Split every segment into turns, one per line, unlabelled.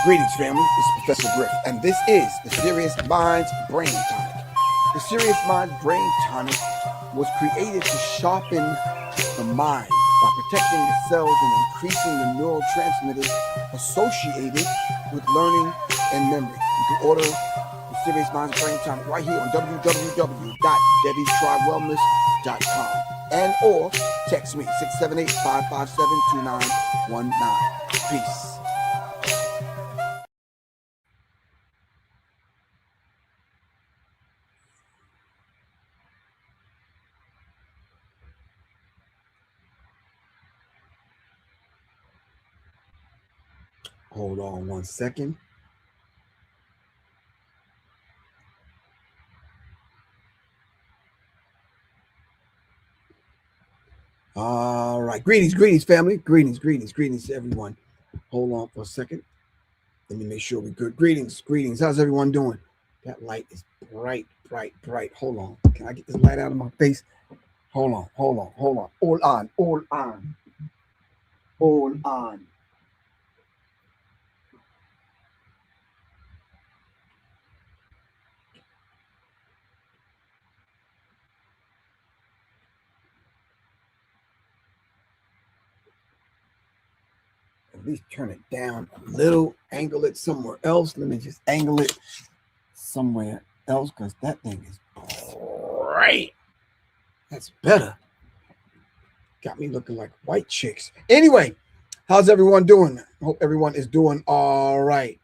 Greetings, family. This is Professor Griff, and this is the Serious Minds Brain Tonic. The Serious Minds Brain Tonic was created to sharpen the mind by protecting the cells and increasing the neurotransmitters associated with learning and memory. You can order the Serious Minds Brain Tonic right here on www.debbiestrywellness.com and or text me 678-557-2919. Peace. Hold on one second. All right. Greetings, family. Greetings to everyone. Hold on for a second. Let me make sure we're good. Greetings. How's everyone doing? That light is bright. Hold on. Can I get this light out of my face? Hold on. All on. At least turn it down a little, angle it somewhere else. Let me just angle it somewhere else because that thing is bright. That's better. Got me looking like white chicks. Anyway, how's everyone doing? Hope everyone is doing all right.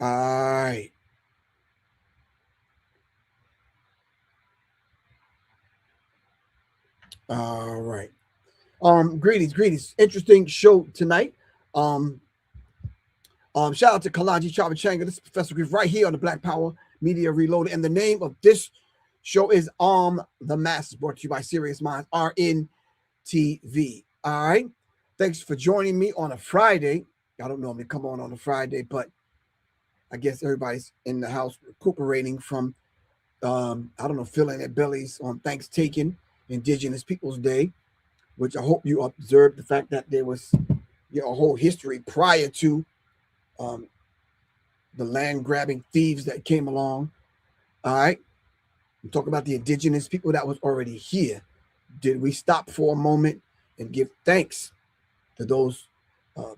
All right. Greetings. Interesting show tonight. Shout out to Kalaji Chavachanga. This is Professor Griff right here on the Black Power Media Reloaded. And the name of this show is The Masses, brought to you by Serious Minds, RNTV. All right. Thanks for joining me on a Friday. I don't normally come on a Friday, but I guess everybody's in the house recuperating from, filling their bellies on Thanksgiving, Indigenous Peoples Day, which I hope you observed the fact that there was a whole history prior to the land grabbing thieves that came along. All right. We talk about the indigenous people that was already here. Did we stop for a moment and give thanks to those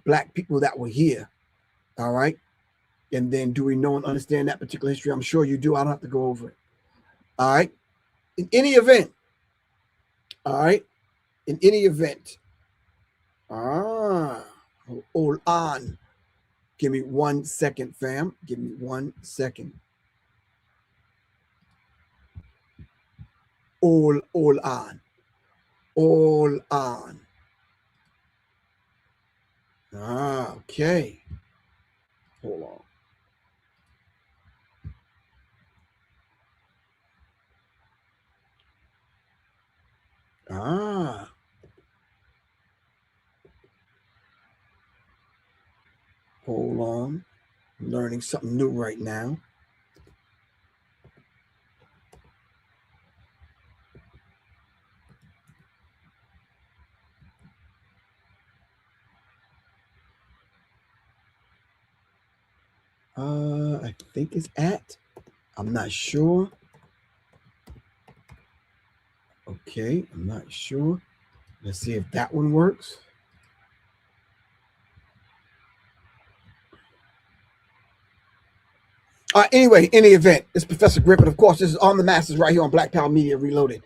black people that were here? All right. And then do we know and understand that particular history? I'm sure you do. I don't have to go over it. All right. In any event, hold on. Give me 1 second, fam. Give me 1 second. All on. Okay. Hold on. Hold on. I'm learning something new right now. I think it's at. I'm not sure. Okay, I'm not sure. Let's see if that one works. Anyway, in the event, it's Professor Griff, and of course, this is On the Masses right here on Black Power Media Reloaded.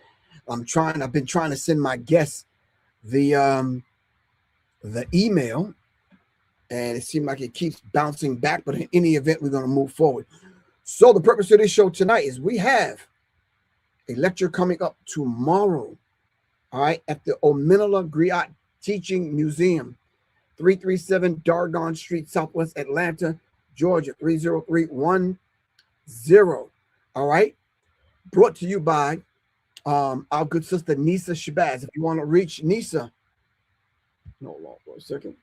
I've been trying to send my guests the email, and it seemed like it keeps bouncing back, but in any event, we're going to move forward. So the purpose of this show tonight is we have a lecture coming up tomorrow, all right, at the Ominala Griot Teaching Museum, 337 Dargon Street, Southwest Atlanta, Georgia, 30310. All right. Brought to you by our good sister Nisa Shabazz. If you want to reach Nisa, hold on for a second.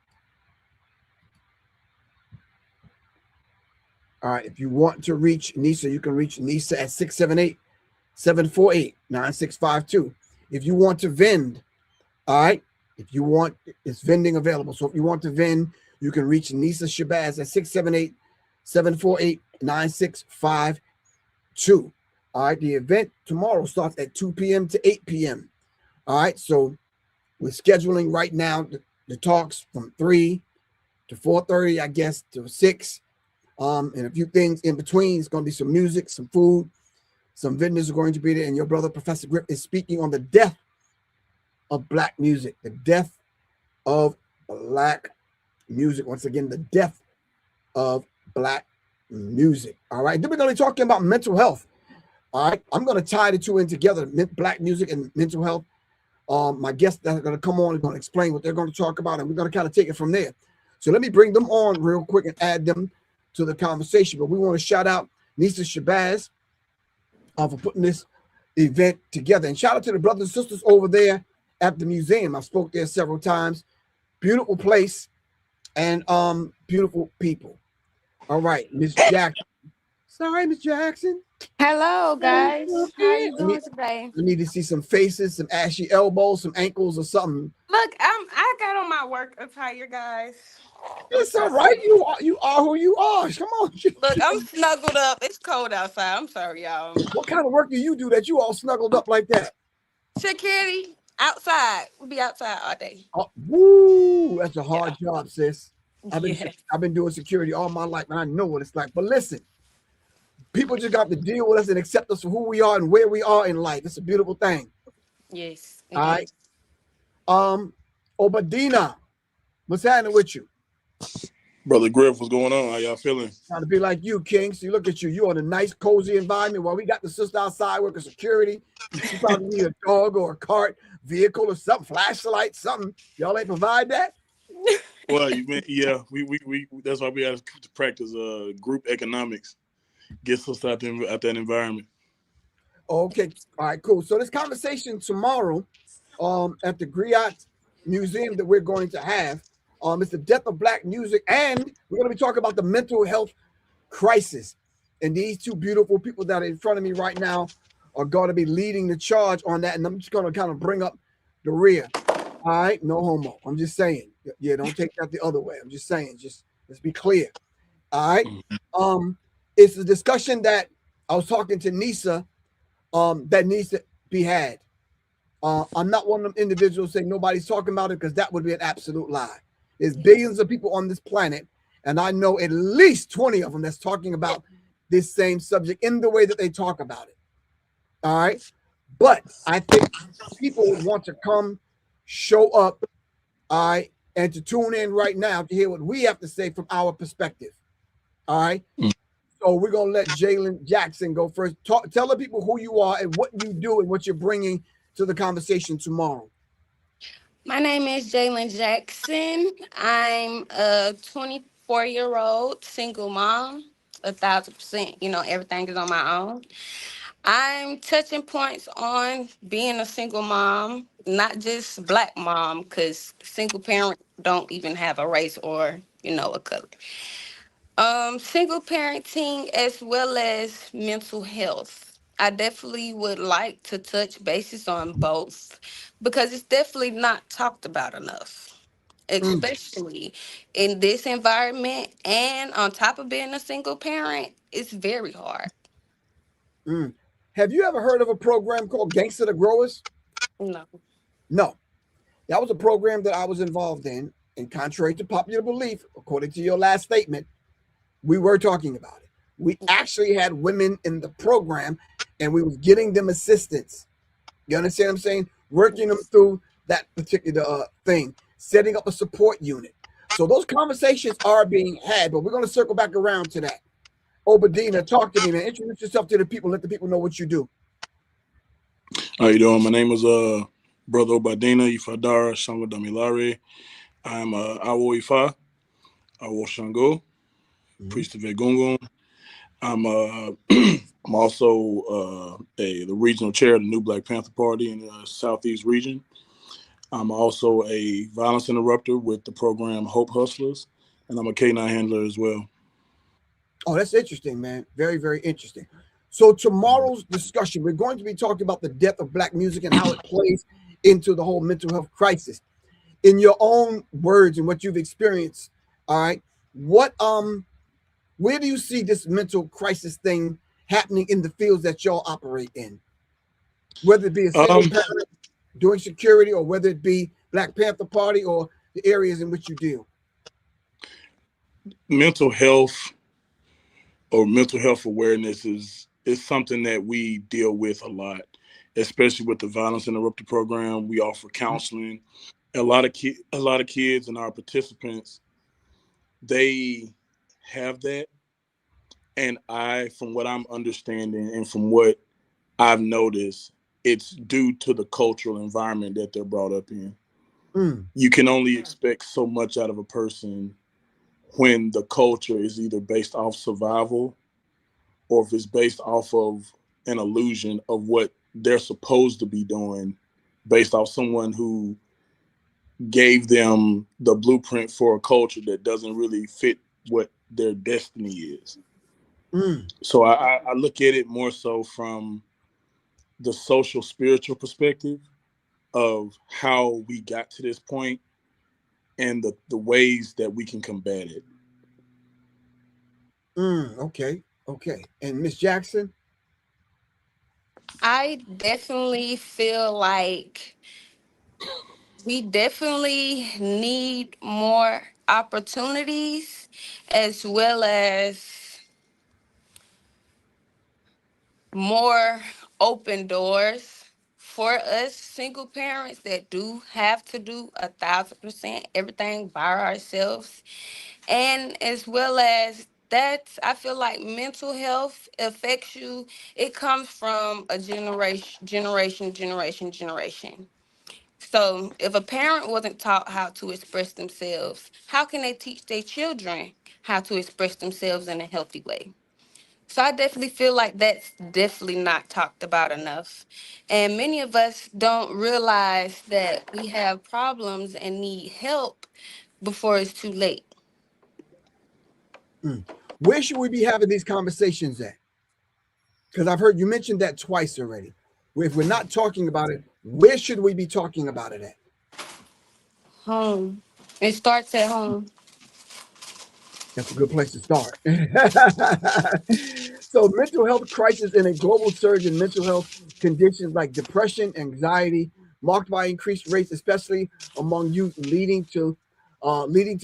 All right. If you want to reach Nisa, you can reach Nisa at 678-748-9652. If you want to vend, all right, it's vending available. So if you want to vend, You can reach Nisa Shabazz at 678-748-9652. All right, the event tomorrow starts at 2 p.m. to 8 p.m. All right, so we're scheduling right now the talks from 3 to 4:30, I guess, to 6. And a few things in between. It's going to be some music, some food, some vendors are going to be there. And your brother, Professor Griff, is speaking on the death of Black music, the death of Black music. Once again, the death of Black music. All right. Then we're going to be talking about mental health. All right. I'm going to tie the two in together, Black music and mental health. My guests that are going to come on are going to explain what they're going to talk about, and we're going to kind of take it from there. So let me bring them on real quick and add them to the conversation. But we want to shout out Nisa Shabazz for putting this event together. And shout out to the brothers and sisters over there at the museum. I spoke there several times. Beautiful place and beautiful people. All right, Miss Jackson. Sorry, Miss Jackson.
Hello, guys. How are you doing today?
We need to see some faces, some ashy elbows, some ankles, or something.
Look, I got on my work attire, guys.
It's all right. You are who you are. Come on.
Look, I'm snuggled up. It's cold outside. I'm sorry, y'all.
What kind of work do you do that you all snuggled up like that?
Security outside. We'll be outside all day.
Oh, woo! That's a hard job, sis. I've been doing security all my life, and I know what it's like. But listen, people just got to deal with us and accept us for who we are and where we are in life. It's a beautiful thing.
Yes.
All right. Obadina, what's happening with you?
Brother Griff, what's going on? How y'all feeling?
Trying to be like you, King. See, look at you. You're in a nice, cozy environment while we got the sister outside working security. She probably need a dog or a cart, vehicle or something, flashlight, something. Y'all ain't provide that?
Well, yeah, we that's why we have to practice group economics. Gets us out that environment.
Okay. All right, cool. So this conversation tomorrow at the Griot Museum that we're going to have is the death of Black music, and we're going to be talking about the mental health crisis. And these two beautiful people that are in front of me right now are going to be leading the charge on that. And I'm just going to kind of bring up the rear. All right, no homo. I'm just saying. Yeah, don't take that the other way. I'm just saying. Just let's be clear. All right. It's a discussion that I was talking to Nisa that needs to be had. I'm not one of them individuals saying nobody's talking about it, because that would be an absolute lie. There's billions of people on this planet, and I know at least 20 of them that's talking about this same subject in the way that they talk about it. All right. But I think people want to come, show up, all right, and to tune in right now to hear what we have to say from our perspective. All right. So we're going to let Jalen Jackson go first. Tell the people who you are and what you do and what you're bringing to the conversation tomorrow.
My name is Jalen Jackson. I'm a 24-year-old single mom. 1,000%, everything is on my own. I'm touching points on being a single mom, not just Black mom, because single parents don't even have a race or, a color. Single parenting as well as mental health. I definitely would like to touch bases on both, because it's definitely not talked about enough, especially in this environment. And on top of being a single parent, it's very hard.
Have you ever heard of a program called Gangsta the Growers? No. That was a program that I was involved in, and contrary to popular belief, according to your last statement, we were talking about it. We actually had women in the program, and we was getting them assistance. You understand what I'm saying? Working them through that particular thing, setting up a support unit. So those conversations are being had, but we're going to circle back around to that. Obadina, talk to me, man. Introduce yourself to the people. Let the people know what you do.
How you doing? My name is Brother Obadina Ifadara Shango Damilare. I'm Awo Ifa, Awo Shango, priest of Egungun. I'm I'm also the regional chair of the New Black Panther Party in the Southeast region. I'm also a violence interrupter with the program Hope Hustlers, and I'm a K9 handler as well.
Oh, that's interesting, man. Very, very interesting. So tomorrow's discussion, we're going to be talking about the death of Black music and how it plays into the whole mental health crisis. In your own words and what you've experienced All right. What where do you see this mental crisis thing happening in the fields that y'all operate in? Whether it be a single
Um,
parent doing security, or whether it be Black Panther Party, or the areas in which you deal.
mental health or mental health awareness is something that we deal with a lot, especially with the violence interrupter program. We offer counseling. A lot of kids and our participants, they have that, and from what I'm understanding and from what I've noticed, it's due to the cultural environment that they're brought up in.
Mm,
You can only expect so much out of a person when the culture is either based off survival, or if it's based off of an illusion of what they're supposed to be doing based off someone who gave them the blueprint for a culture that doesn't really fit what their destiny is.
mm,
So I look at it more so from the social spiritual perspective of how we got to this point and the ways that we can combat it.
okay. Okay. And Miss Jackson?
I definitely feel like we definitely need more opportunities, as well as more open doors for us single parents that do have to do 1,000% everything by ourselves. And as well as that, I feel like mental health affects you. It comes from a generation. So if a parent wasn't taught how to express themselves, how can they teach their children how to express themselves in a healthy way? So I definitely feel like that's definitely not talked about enough. And many of us don't realize that we have problems and need help before it's too late.
Mm. Where should we be having these conversations at? Because I've heard you mention that twice already. If we're not talking about it, where should we be talking about it at?
Home. It starts at home.
That's a good place to start. So, mental health crisis and a global surge in mental health conditions like depression, anxiety, marked by increased rates, especially among youth, leading to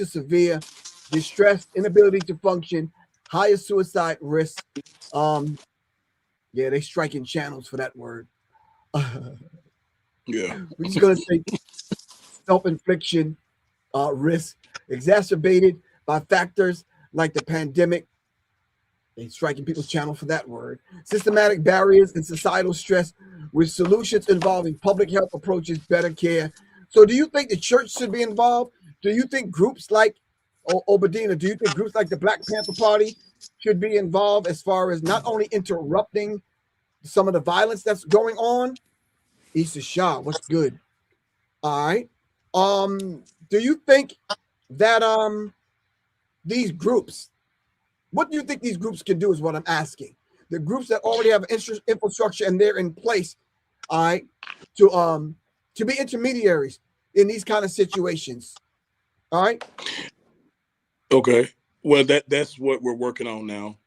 severe distress, inability to function, higher suicide risk. Um, yeah, they striking channels for that word. We're
Yeah.
just gonna say self-infliction risk, exacerbated by factors like the pandemic. They striking people's channel for that word. Systematic barriers and societal stress, with solutions involving public health approaches, better care. So, do you think the church should be involved? Do you think groups like Obadina? Do you think groups like the Black Panther Party should be involved as far as not only interrupting some of the violence that's going on? Issa Shah, what's good? All right. Do you think that these groups, what do you think these groups can do is what I'm asking. The groups that already have infrastructure and they're in place, all right, to be intermediaries in these kind of situations. All right.
Okay. Well, that's what we're working on now.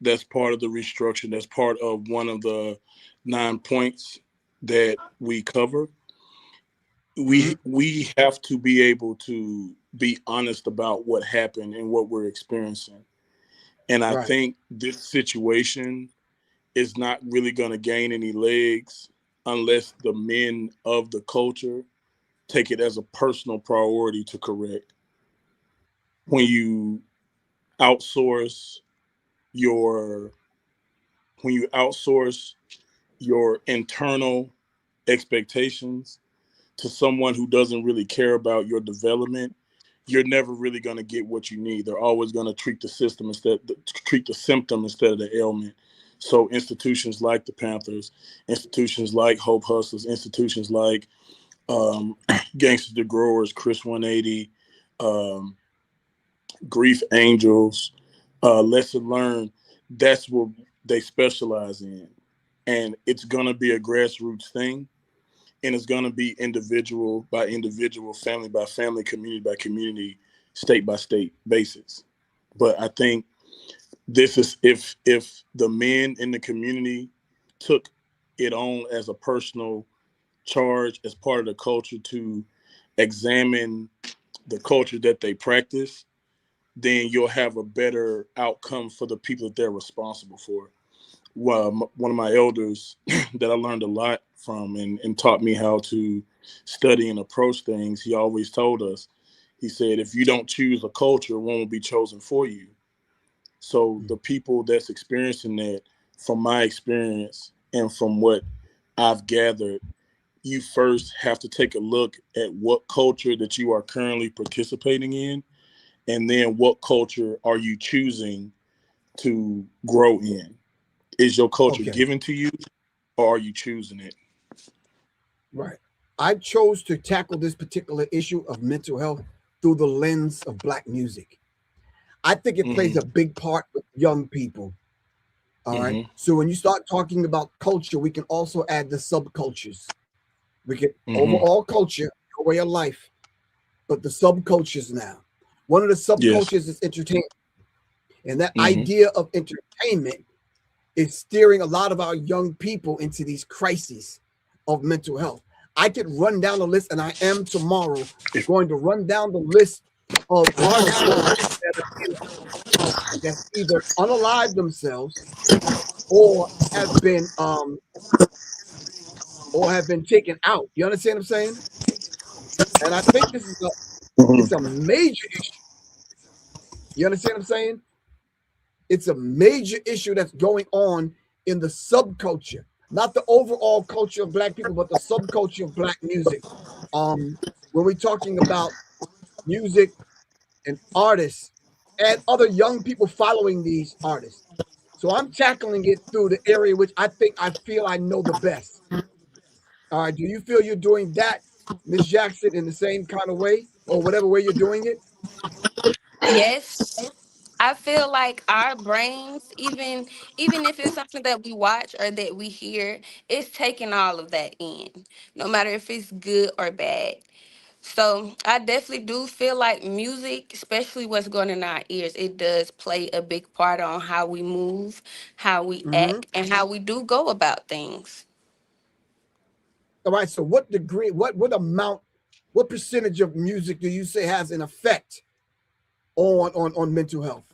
That's part of the restructure. That's part of one of the 9 points that we cover.
Mm-hmm.
We have to be able to be honest about what happened and what we're experiencing. And I
Right.
think this situation is not really going to gain any legs unless the men of the culture take it as a personal priority to correct. When you outsource your when you outsource your internal expectations to someone who doesn't really care about your development, you're never really going to get what you need. They're always going to treat the symptom instead of the ailment. So institutions like the Panthers, institutions like Hope Hustlers, institutions like Gangsters the Growers, Chris 180, um, Grief Angels, Lesson Learned, that's what they specialize in. And it's going to be a grassroots thing, and it's going to be individual by individual, family by family, community by community, state by state basis. But I think this is if the men in the community took it on as a personal charge as part of the culture to examine the culture that they practice, then you'll have a better outcome for the people that they're responsible for. Well, one of my elders that I learned a lot from and taught me how to study and approach things, he always told us, he said, if you don't choose a culture, one will be chosen for you. So the people that's experiencing that, from my experience and from what I've gathered, you first have to take a look at what culture that you are currently participating in, and then what culture are you choosing to grow in. Is your culture
Okay.
given to you, or are you choosing it?
Right. I chose to tackle this particular issue of mental health through the lens of Black music. I think it plays
Mm-hmm.
a big part with young people. All right.
Mm-hmm.
So when you start talking about culture, we can also add the subcultures. We can
Mm-hmm.
overall culture, your way of life, but the subcultures now. One of the
Yes.
subcultures is entertainment. And that
Mm-hmm.
idea of entertainment is steering a lot of our young people into these crises of mental health. I could run down the list, and I am tomorrow going to run down the list of artists that either unalive themselves or have been taken out. You understand what I'm saying? And I think this is it's a
Mm-hmm.
major issue. You understand what I'm saying? It's a major issue that's going on in the subculture, not the overall culture of Black people, but the subculture of Black music. When we're talking about music and artists and other young people following these artists. So I'm tackling it through the area which I feel I know the best. All right. Do you feel you're doing that, Miss Jackson, in the same kind of way or whatever way you're doing it?
Yes. I feel like our brains, even if it's something that we watch or that we hear, it's taking all of that in, no matter if it's good or bad. So I definitely do feel like music, especially what's going in our ears, it does play a big part on how we move, how we
Mm-hmm.
act, and how we do go about things.
All right. So what degree, what amount, what percentage of music do you say has an effect on mental health?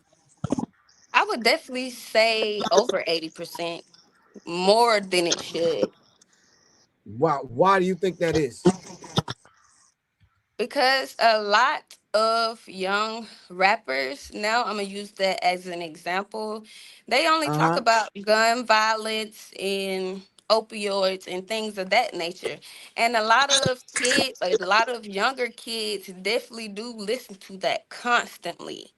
I would definitely say over 80%, more than it should.
Wow. Why do you think that is?
Because a lot of young rappers now, I'm gonna use that as an example, they only talk
Uh-huh.
about gun violence and opioids and things of that nature. And a lot of kids, a lot of younger kids definitely do listen to that constantly.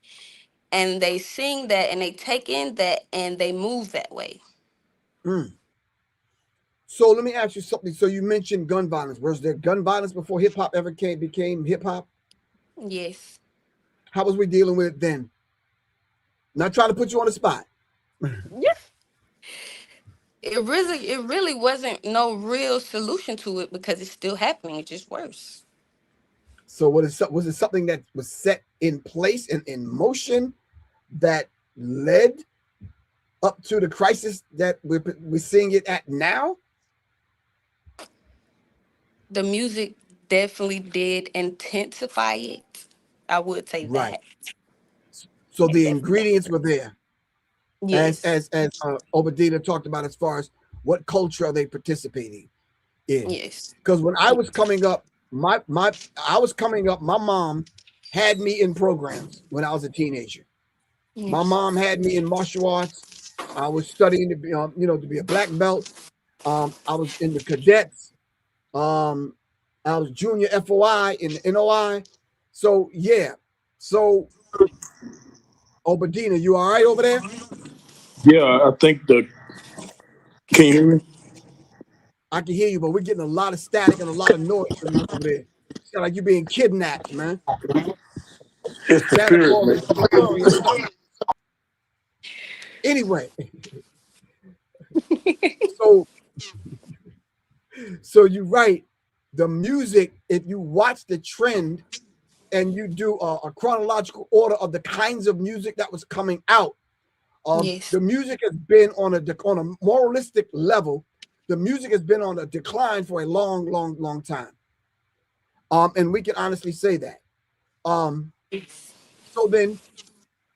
And they sing that and they take in that and they move that way.
Mm. So let me ask you something. So you mentioned gun violence. Was there gun violence before hip hop ever became hip hop?
Yes.
How was we dealing with it then? Not trying to put you on the spot.
Yes. It really wasn't no real solution to it because it's still happening. It's just worse.
So was it something that was set in place and in motion that led up to the crisis that we're seeing it at now?
The music definitely did intensify it. I would say
Right.
that.
So
It
the
definitely.
ingredients were there, as
Yes.
Obadiah talked about, as far as what culture are they participating in?
Yes.
Because when I was coming up, my mom had me in programs when I was a teenager. My
Yes.
mom had me in martial arts. I was studying to be, to be a black belt. I was in the cadets. Um, I was junior FOI in the NOI. So yeah. So Obadina, you all right over there?
Yeah, I think the. Can you hear me?
I can hear you, but we're getting a lot of static and a lot of noise from you over there. Sound like you're being kidnapped, man.
It's the
Santa
spirit,
Claus
man.
is coming over your house. Anyway, so so you're right. The music, if you watch the trend and you do a chronological order of the kinds of music that was coming out,
Yes.
the music has been on a moralistic level. The music has been on a decline for a long, long, long time. And we can honestly say that. So then,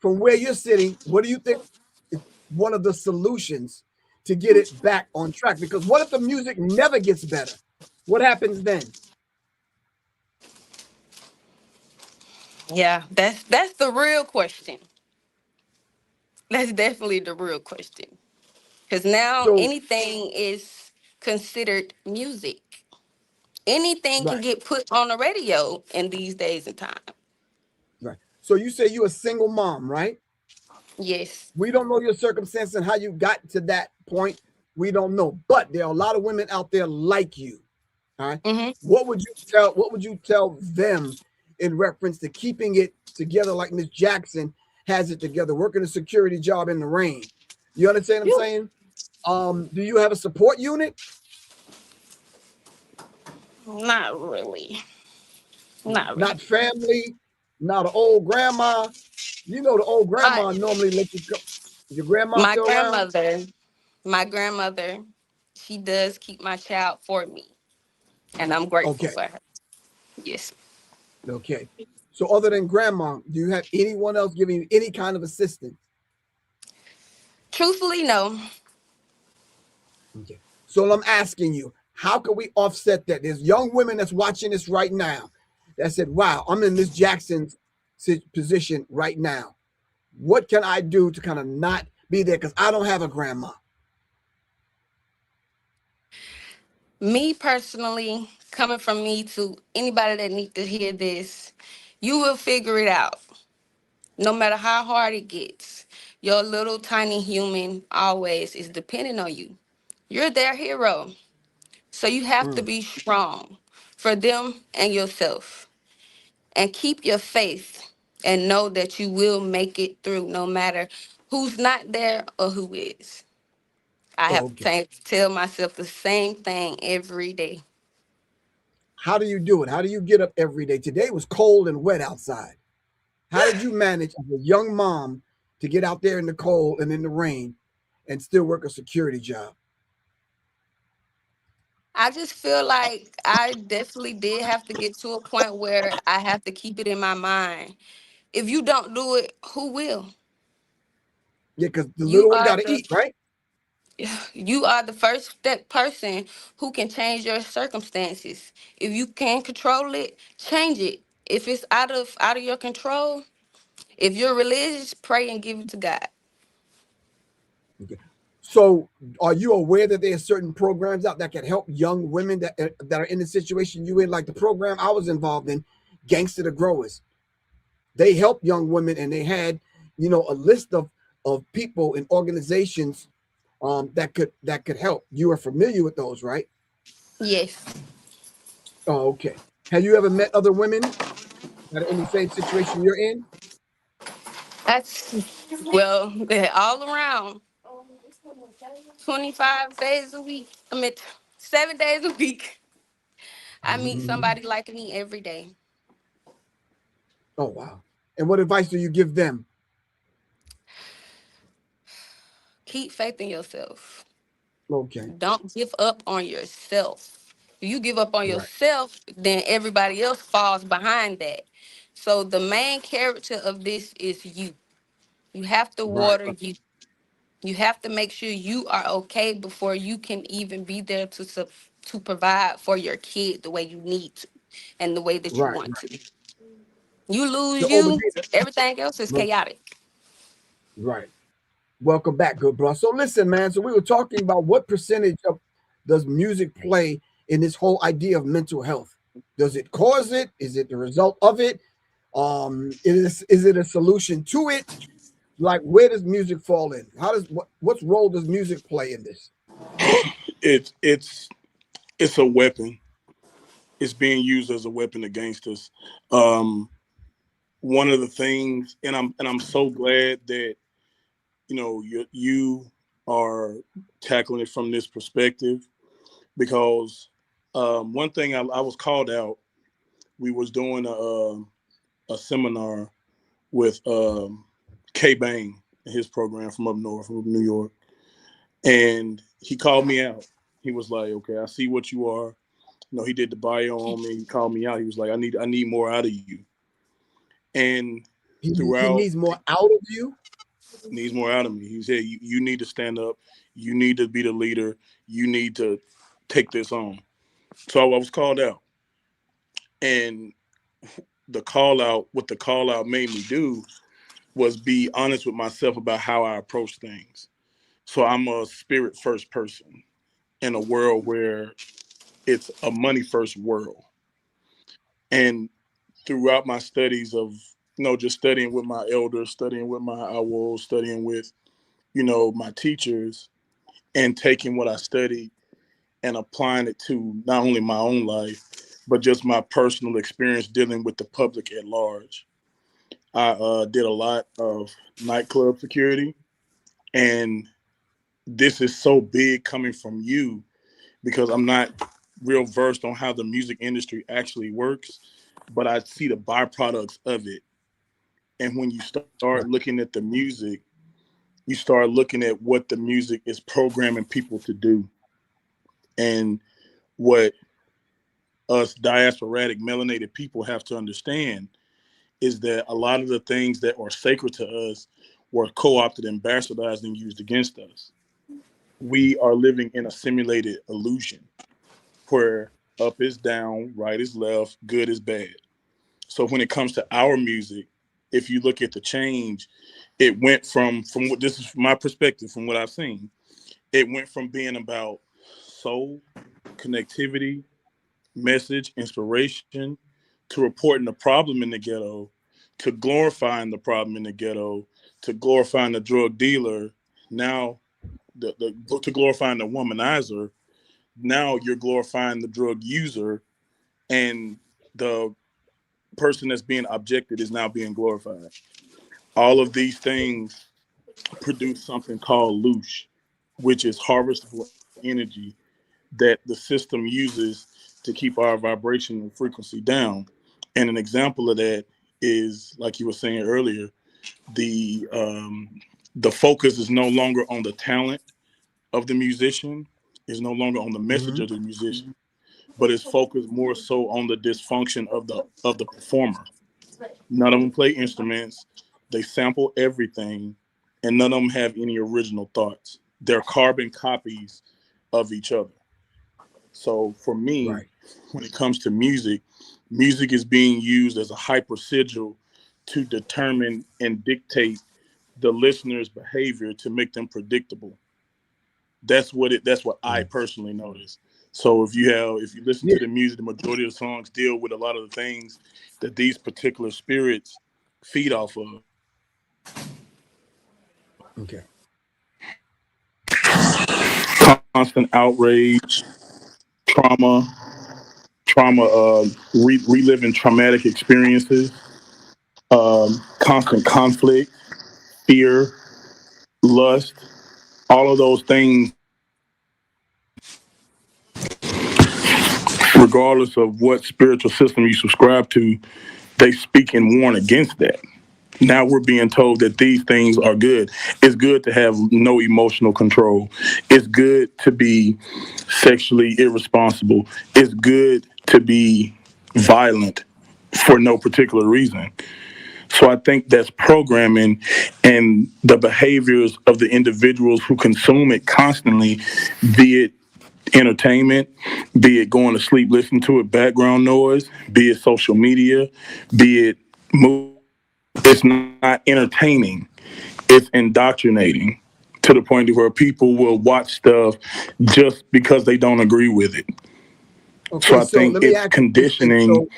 from where you're sitting, what do you think is one of the solutions to get it back on track? Because what if the music never gets better? What happens then?
Yeah, that's the real question. That's definitely the real question. Because now
So,
anything is considered music. Anything can
right,
get put on the radio in these days and time.
right. So you say you're a single mom, right?
Yes.
We don't know your circumstance and how you got to that point. We don't know. But there are a lot of women out there like you. All right.
Mm-hmm.
What would you tell them in reference to keeping it together like Miss Jackson has it together, working a security job in the rain? You understand what I'm saying? Do you have a support unit?
Not really. Not
Not
really.
family, not an old grandma. You know the old
My
grandma normally let you go. Your grandma
my
still around?
grandmother, my grandmother, she does keep my child for me, and I'm grateful
Okay.
for her. Yes.
Okay. So other than grandma, do you have anyone else giving you any kind of assistance?
Truthfully, no.
Okay. So I'm asking you, how can we offset that? There's young women that's watching this right now that said, wow, I'm in Miss Jackson's position right now. What can I do to kind of not be there? Because I don't have a grandma.
Me personally, coming from me to anybody that needs to hear this, you will figure it out. No matter how hard it gets, your little tiny human always is depending on you. You're their hero. So you have to
Mm,
be strong for them and yourself. And keep your faith and know that you will make it through no matter who's not there or who is. I have
okay.
to tell myself the same thing every day.
How do you do it? How do you get up every day? Today was cold and wet outside. How did you manage as a young mom to get out there in the cold and in the rain and still work a security job?
I just feel like I definitely did have to get to a point where I have to keep it in my mind. If you don't do it, who will?
Yeah, because the
You
little one
are
got to
the
eat, right?
you are the first step person who can change your circumstances. If you can control it, change it. If it's out of your control, if you're religious, pray and give it to God.
Okay. So, are you aware that there are certain programs out that can help young women that are in the situation you in? Like the program I was involved in, Gangster the Growers. They helped young women, and they had, a list of people and organizations that could help. You are familiar with those, right?
Yes.
Oh, okay. Have you ever met other women that are in the same situation you're in?
That's well, all around 25 days a week. I mean 7 days a week. I meet
Mhm.
somebody like me every day.
Oh, wow. And what advice do you give them?
Keep faith in yourself.
Okay.
Don't give up on yourself. If you give up on
Right.
yourself, then everybody else falls behind that. So the main character of this is you. You have to
Right.
water you. You have to make sure you are okay before you can even be there to provide for your kid the way you need to and the way that you
Right.
want to. You lose
So,
you,
Obadiah,
everything else is chaotic.
right. Welcome back, good bro. So listen, man. So we were talking about what percentage of does music play in this whole idea of mental health? Does it cause it? Is it the result of it? Is it a solution to it? Like, where does music fall in? What role does music play in this?
It's a weapon. It's being used as a weapon against us. Um, One of the things, and I'm so glad that you are tackling it from this perspective, because one thing I was called out. We was doing a seminar with K Bang and his program from up north, from New York, and he called me out. He was like, "Okay, I see what you are." You know, he did the bio on me. He called me out. He was like, I need more out of you." And
He
throughout,
needs more out of you.
needs more out of me. He said, you need to stand up. You need to be the leader. You need to take this on." So I was called out, and what the call out made me do was be honest with myself about how I approach things. So I'm a spirit first person in a world where it's a money first world. And throughout my studies of, just studying with my elders, studying with my awols, studying with, my teachers, and taking what I studied and applying it to not only my own life, but just my personal experience dealing with the public at large. I did a lot of nightclub security, and this is so big coming from you because I'm not real versed on how the music industry actually works, but I see the byproducts of it. And when you start
Right.
looking at the music, you start looking at what the music is programming people to do. And what us diasporatic melanated people have to understand is that a lot of the things that are sacred to us were co-opted and bastardized and used against us. We are living in a simulated illusion where up is down, right is left, good is bad. So when it comes to our music, if you look at the change, it went from what this is from my perspective, from what I've seen, it went from being about soul, connectivity, message, inspiration, to reporting the problem in the ghetto, to glorifying the problem in the ghetto, to glorifying the drug dealer. Now, to glorifying the womanizer. Now you're glorifying the drug user, and the person that's being objected is now being glorified. All of these things produce something called loosh, which is harvestable energy that the system uses to keep our vibration and frequency down. And an example of that is, like you were saying earlier, the focus is no longer on the talent of the musician, is no longer on the message
Hmm.
of the musician, but it's focused more so on the dysfunction of the performer. None of them play instruments. They sample everything, and none of them have any original thoughts. They're carbon copies of each other. So for me,
Right.
when it comes to music, music is being used as a hyper sigil to determine and dictate the listener's behavior to make them predictable. That's what I
Mm.
personally notice. So if you listen to
Yeah.
the music, the majority of the songs deal with a lot of the things that these particular spirits feed off of.
Okay.
Constant outrage, trauma, reliving traumatic experiences, constant conflict, fear, lust, all of those things, regardless of what spiritual system you subscribe to, they speak and warn against that. Now we're being told that these things are good. It's good to have no emotional control. It's good to be sexually irresponsible. It's good to be violent for no particular reason. So I think that's programming, and the behaviors of the individuals who consume it constantly, be it entertainment, be it going to sleep listening to it, background noise, be it social media, be it movies. It's not entertaining, it's indoctrinating to the point where people will watch stuff just because they don't agree with it. So
Okay.
I
So
think
let me
it's
ask you this. And
conditioning
so,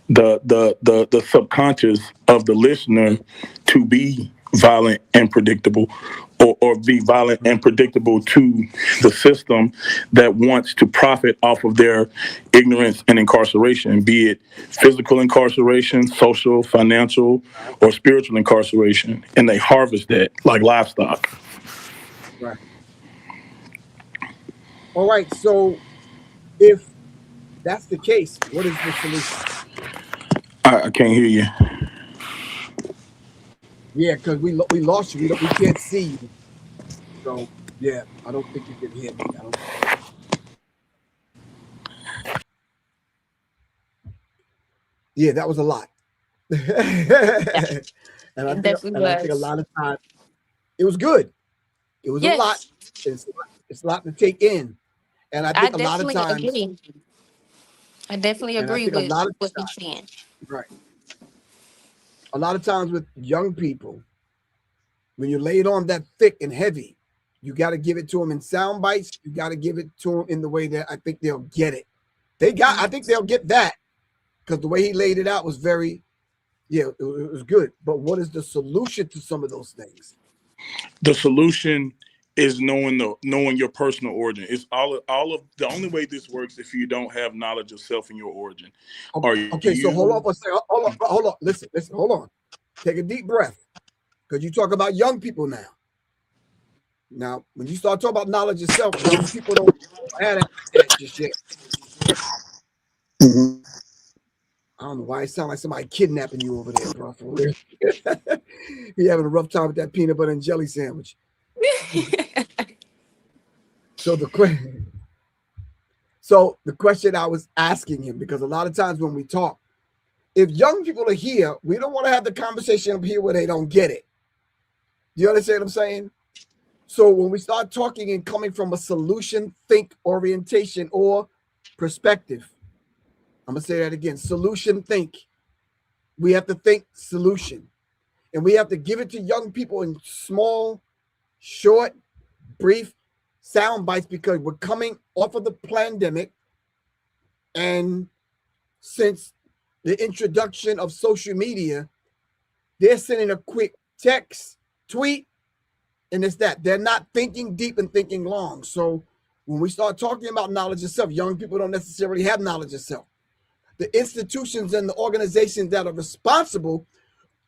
the subconscious of the listener to be violent and predictable, or be violent and predictable to the system that wants to profit off of their ignorance and incarceration, be it physical incarceration, social, financial, or spiritual incarceration, and they harvest that like livestock.
right. All right. So if that's the case, what is the solution?
I can't hear you.
Yeah, because we lost you. We can't see you. So yeah, I don't think you can hear me. I don't. Yeah, that was a lot.
Yeah,
and
it definitely
I think a
was.
lot of times it was good. It was a lot.
Yes,
It's a lot to take in. And I
I
think a lot of
definitely
times,
agree. I definitely
and I
agree
think a
with
lot of
what you're saying.
right, a lot of times with young people, when you lay it on that thick and heavy, you got to give it to them in sound bites. You got to give it to them in the way that I think they'll get it. I think they'll get that because the way he laid it out was very, yeah, it was good. But what is the solution to some of those things?
The solution is knowing your personal origin. It's all of the only way this works if you don't have knowledge of self and your origin. Are
Okay, so hold
you
on for a second. Hold on. Listen, hold on. Take a deep breath because you talk about young people now. Now, when you start talking about knowledge yourself, young people don't have that like that just yet.
Mhm.
I don't know why it sounds like somebody kidnapping you over there, bro. For real. You having a rough time with that peanut butter and jelly sandwich. So the question I was asking him, because a lot of times when we talk, if young people are here, we don't want to have the conversation up here where they don't get it. Do you understand what I'm saying? So when we start talking and coming from a solution think orientation or perspective, I'm gonna say that again. Solution think. We have to think solution. And we have to give it to young people in small, short, brief sound bites because we're coming off of the pandemic. And since the introduction of social media, they're sending a quick text, tweet, and it's that. They're not thinking deep and thinking long. So when we start talking about knowledge of self, young people don't necessarily have knowledge of self. The institutions and the organizations that are responsible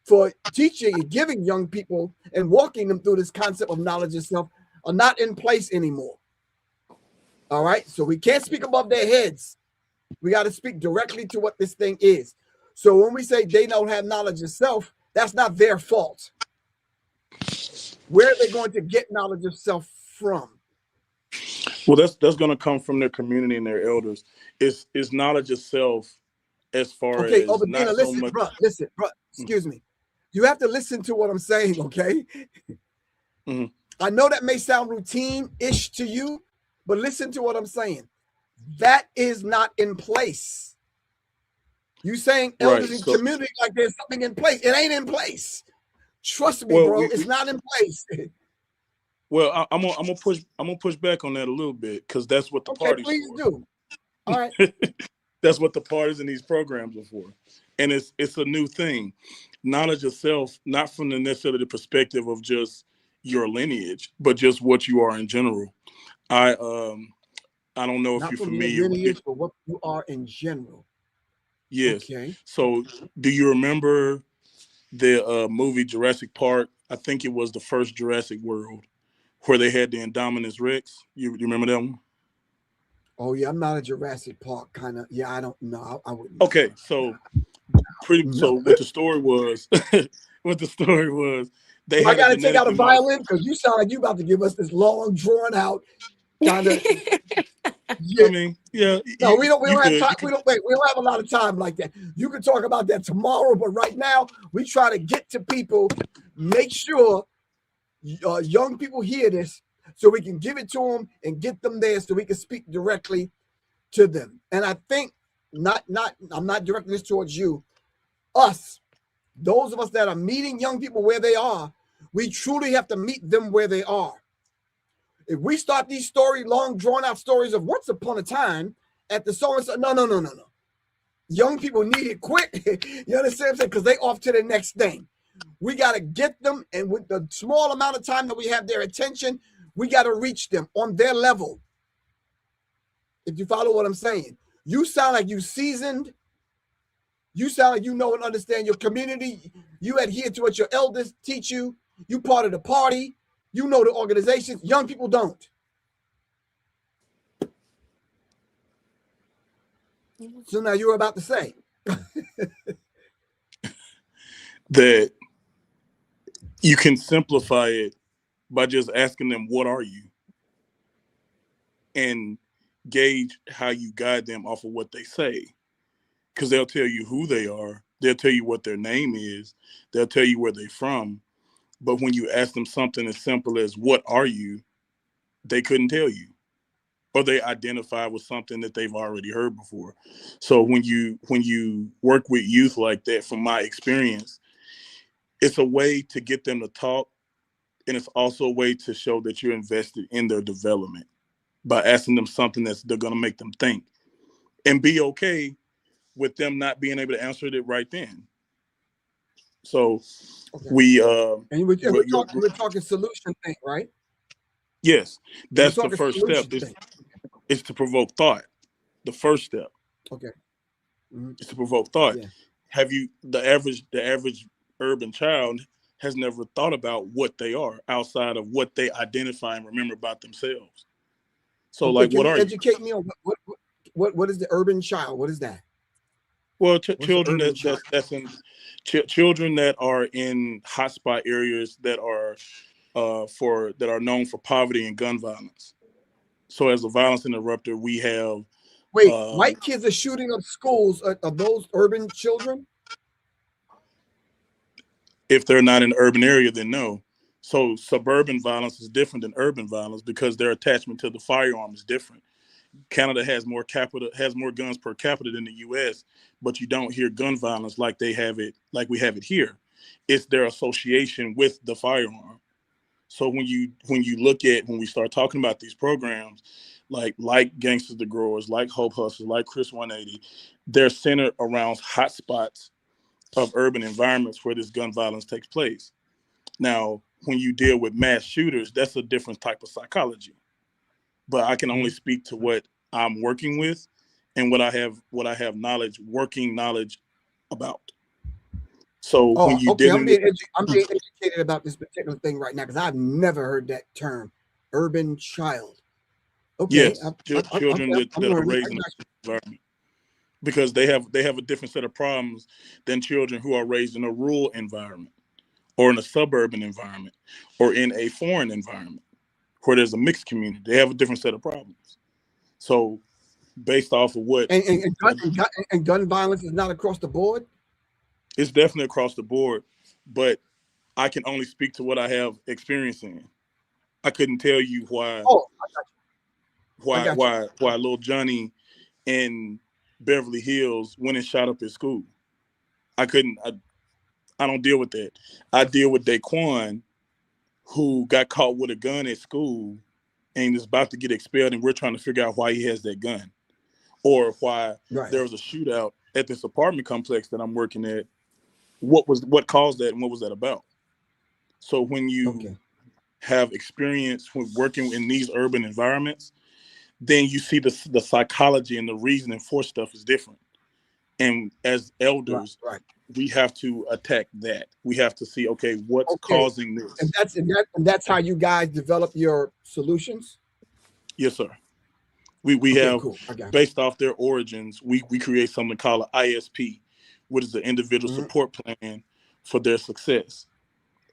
for teaching and giving young people and walking them through this concept of knowledge of self are not in place anymore. All right. So we can't speak above their heads. We got to speak directly to what this thing is. So when we say they don't have knowledge of self, that's not their fault. Where are they going to get knowledge of self from?
Well, that's going to come from their community and their elders. It's knowledge of self as far
Okay,
as not
Obadina,
so much.
listen, bro, excuse me. You have to listen to what I'm saying, okay?
Mm-hmm.
I know that may sound routine-ish to you, but listen to what I'm saying. That is not in place. You saying elders
Right.
in
So,
community like there's something in place. It ain't in place. Trust me,
well,
bro. It's not in place.
I'm gonna push back on that a little bit because that's what the
Okay,
party's
please
for.
do. All right.
That's what the parties and these programs are for, and it's a new thing. Knowledge of self, not from the necessarily the perspective of just your lineage, but just what you are in general. I um I don't know if
Not
you're
from your
familiar with it.
lineage, but what you are in general.
Yes.
Okay.
So, do you remember the movie Jurassic Park? I think it was the first Jurassic World where they had the Indominus Rex. You remember that one?
Oh yeah, I'm not a Jurassic Park kind of. Yeah, I don't know. I wouldn't know.
Okay, so pretty.
No.
So what the story was, what the story was, they
Do I
had a
got to take out a
genetically modified.
violin? Because you sound like you about to give us this long, drawn out kind of.
I
Yeah.
mean, yeah,
No, we don't. We
you
don't have
could
time.
you
We
could.
don't wait. We don't have a lot of time like that. You can talk about that tomorrow, but right now we try to get to people. Make sure young people hear this, so we can give it to them and get them there, so we can speak directly to them. And I think not. I'm not directing this towards you. Us, those of us that are meeting young people where they are, we truly have to meet them where they are. If we start these long drawn out stories of once upon a time at the so and so, no. Young people need it quick. You understand what I'm saying? Because they off to the next thing. We got to get them, and with the small amount of time that we have their attention, we got to reach them on their level. If you follow what I'm saying, you sound like you seasoned. You sound like you know and understand your community. You adhere to what your elders teach you. You part of the party. You know the organizations. Young people don't. So now you're about to say.
That You can simplify it by just asking them, what are you? And gauge how you guide them off of what they say. Because they'll tell you who they are. They'll tell you what their name is. They'll tell you where they're from. But when you ask them something as simple as, what are you? They couldn't tell you. Or they identify with something that they've already heard before. So when you work with youth like that, from my experience, it's a way to get them to talk, and it's also a way to show that you're invested in their development by asking them something they're going to make them think, and be okay with them not being able to answer it right then. So we
and we're talking solution thing, right?
Yes, that's the first step. Is to provoke thought. The first step.
Okay.
Is to provoke thought.
Yeah.
Have you the average urban child has never thought about what they are outside of what they identify and remember about themselves. So, like, what are you?
Educate me on what is the urban child? What is that?
Well, children children that are in hotspot areas that are known for poverty and gun violence. So, as a violence interrupter, we have
white kids are shooting up schools of those urban children.
If they're not in the urban area, then no. So suburban violence is different than urban violence because their attachment to the firearm is different. Canada has more guns per capita than the U.S., but you don't hear gun violence like we have it here. It's their association with the firearm. So when we start talking about these programs, like Gangsters to Growers, like Hope Hustlers, like Chris 180, they're centered around hot spots of urban environments where this gun violence takes place. Now, when you deal with mass shooters, that's a different type of psychology. But I can only speak to what I'm working with and what I have working knowledge about. So when you
I'm being educated about this particular thing right now because I've never heard that term, urban child. Okay.
Yes, children that are raised in an environment. Because they have a different set of problems than children who are raised in a rural environment or in a suburban environment or in a foreign environment where there's a mixed community. They have a different set of problems. So based off of what...
And gun violence is not across the board?
It's definitely across the board, but I can only speak to what I have experience in. I couldn't tell you why little Johnny in Beverly Hills went and shot up his school. I don't deal with that. I deal with Daquan, who got caught with a gun at school and is about to get expelled, and we're trying to figure out why he has that gun, or why there was a shootout at this apartment complex that I'm working at. What caused that, and what was that about? So when you have experience with working in these urban environments, then you see the psychology and the reasoning for stuff is different. And as elders, we have to attack that. We have to see, what's causing this?
And that's how you guys develop your solutions?
Yes, sir. We have, based off their origins, we create something called an ISP, which is the individual support plan for their success.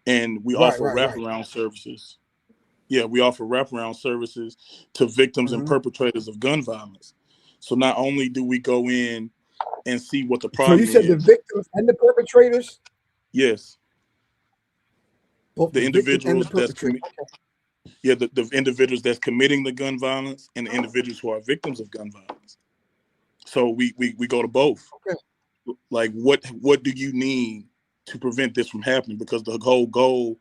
And we offer wraparound services. Yeah, we offer wraparound services to victims and perpetrators of gun violence. So not only do we go in and see what the problem is.
So you said the victims and the perpetrators?
Yes.
Both the individuals
the individuals that's committing the gun violence and the individuals who are victims of gun violence. So we go to both.
Okay.
Like what do you need to prevent this from happening? Because the whole goal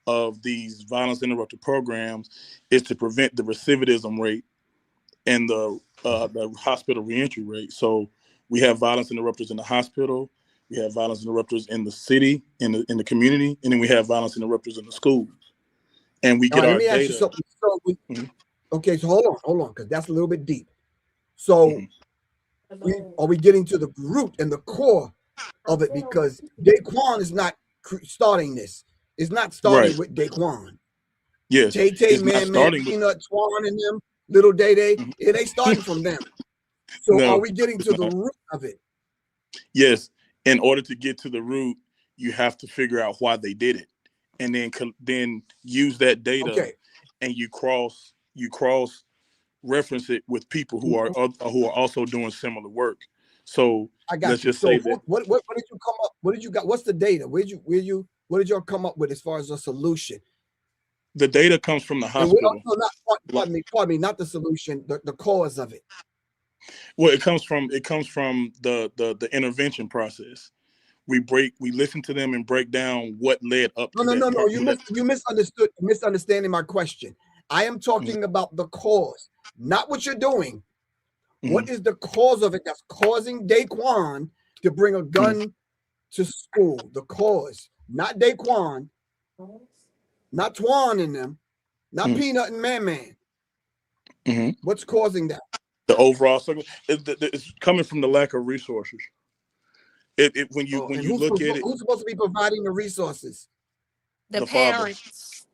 of these violence interrupted programs is to prevent the recidivism rate and the hospital reentry rate. So we have violence interrupters in the hospital, we have violence interrupters in the city, in the community, and then we have violence interrupters in the schools. And we get our data. Let me ask you something.
Okay, so hold on, because that's a little bit deep. So are we getting to the root and the core of it? Because Daquan is not starting this. It's not starting with Daquan.
Yes.
Tay, Man, Peanut, Twan, and them, Little Day, it ain't starting from them. So are we getting to the root of it?
Yes. In order to get to the root, you have to figure out why they did it. and then use that data,
Okay.
and you cross reference it with people who are also doing similar work. So
I
let's
got you.
just
So
say that
what did you come up? What did you got? What's the data? What did y'all come up with as far as a solution?
the data comes from the
And we
hospital.
also not pardon me, not the solution, the cause of it.
Well, it comes from the intervention process. We listen to them and break down what led up to that
No.
part.
You misunderstanding my question. I am talking about the cause, not what you're doing. What is the cause of it that's causing Daquan to bring a gun to school? The cause, not Daquan, not Twan and them, not Peanut and Man. What's causing that?
The overall circle, it's coming from the lack of resources. When
And
you look at it,
who's supposed to be providing the resources?
The
the father.
parents.